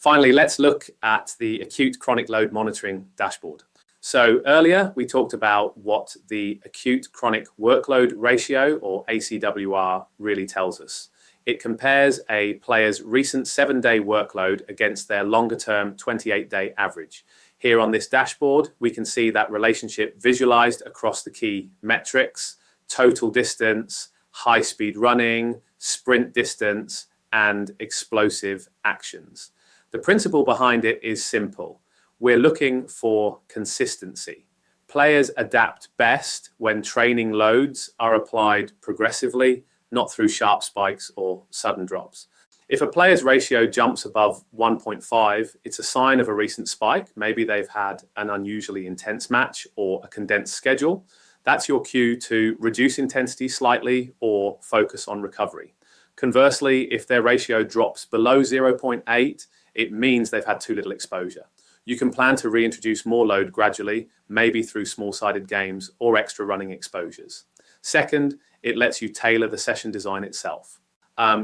Finally, let's look at the Acute Chronic Load Monitoring dashboard. So earlier, we talked about what the Acute Chronic Workload Ratio, or ACWR, really tells us. It compares a player's recent 7-day workload against their longer-term 28-day average. Here on this dashboard, we can see that relationship visualized across the key metrics: total distance, high-speed running, sprint distance, and explosive actions. The principle behind it is simple. We're looking for consistency. Players adapt best when training loads are applied progressively, not through sharp spikes or sudden drops. If a player's ratio jumps above 1.5, it's a sign of a recent spike. Maybe they've had an unusually intense match or a condensed schedule. That's your cue to reduce intensity slightly or focus on recovery. Conversely, if their ratio drops below 0.8, it means they've had too little exposure. You can plan to reintroduce more load gradually, maybe through small-sided games or extra running exposures. Second, it lets you tailor the session design itself.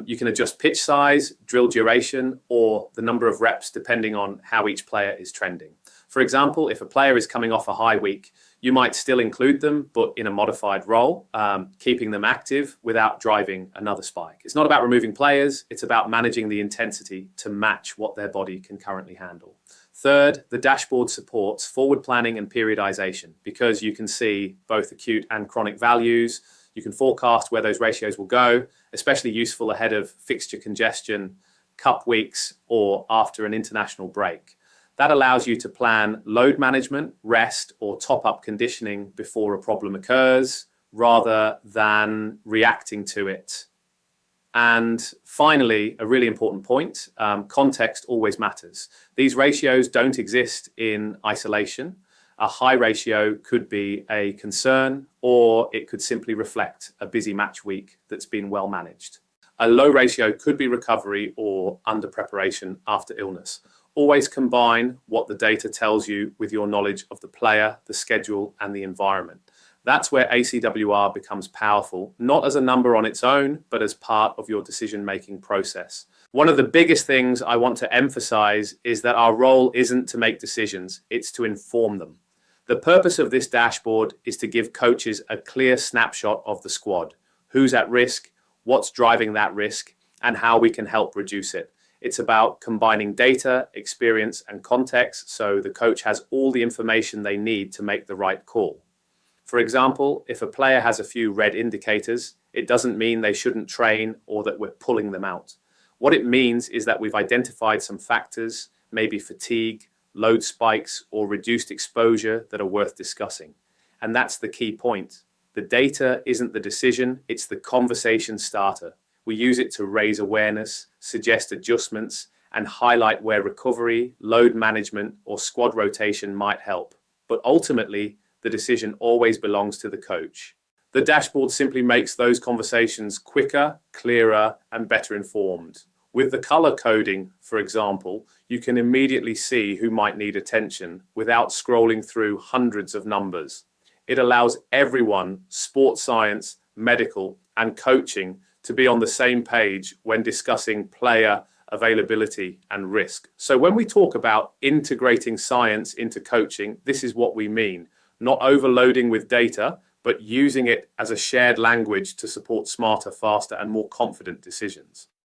You can adjust pitch size, drill duration, or the number of reps depending on how each player is trending. For example, if a player is coming off a high week, you might still include them, but in a modified role, keeping them active without driving another spike. It's not about removing players, it's about managing the intensity to match what their body can currently handle. Third, the dashboard supports forward planning and periodization because you can see both acute and chronic values. You can forecast where those ratios will go, especially useful ahead of fixture congestion, cup weeks, or after an international break. That allows you to plan load management, rest, or top-up conditioning before a problem occurs, rather than reacting to it. And finally, a really important point, context always matters. These ratios don't exist in isolation. A high ratio could be a concern, or it could simply reflect a busy match week that's been well managed. A low ratio could be recovery or under preparation after illness. Always combine what the data tells you with your knowledge of the player, the schedule, and the environment. That's where ACWR becomes powerful, not as a number on its own, but as part of your decision-making process. One of the biggest things I want to emphasize is that our role isn't to make decisions, it's to inform them. The purpose of this dashboard is to give coaches a clear snapshot of the squad, who's at risk, what's driving that risk, and how we can help reduce it. It's about combining data, experience, and context so the coach has all the information they need to make the right call. For example, if a player has a few red indicators, it doesn't mean they shouldn't train or that we're pulling them out. What it means is that we've identified some factors, maybe fatigue, load spikes, or reduced exposure that are worth discussing. And that's the key point. The data isn't the decision, it's the conversation starter. We use it to raise awareness, suggest adjustments, and highlight where recovery, load management, or squad rotation might help. But ultimately, the decision always belongs to the coach. The dashboard simply makes those conversations quicker, clearer, and better informed. With the color coding, for example, you can immediately see who might need attention without scrolling through hundreds of numbers. It allows everyone, sports science, medical, and coaching, to be on the same page when discussing player availability and risk. So when we talk about integrating science into coaching, this is what we mean. Not overloading with data, but using it as a shared language to support smarter, faster, and more confident decisions.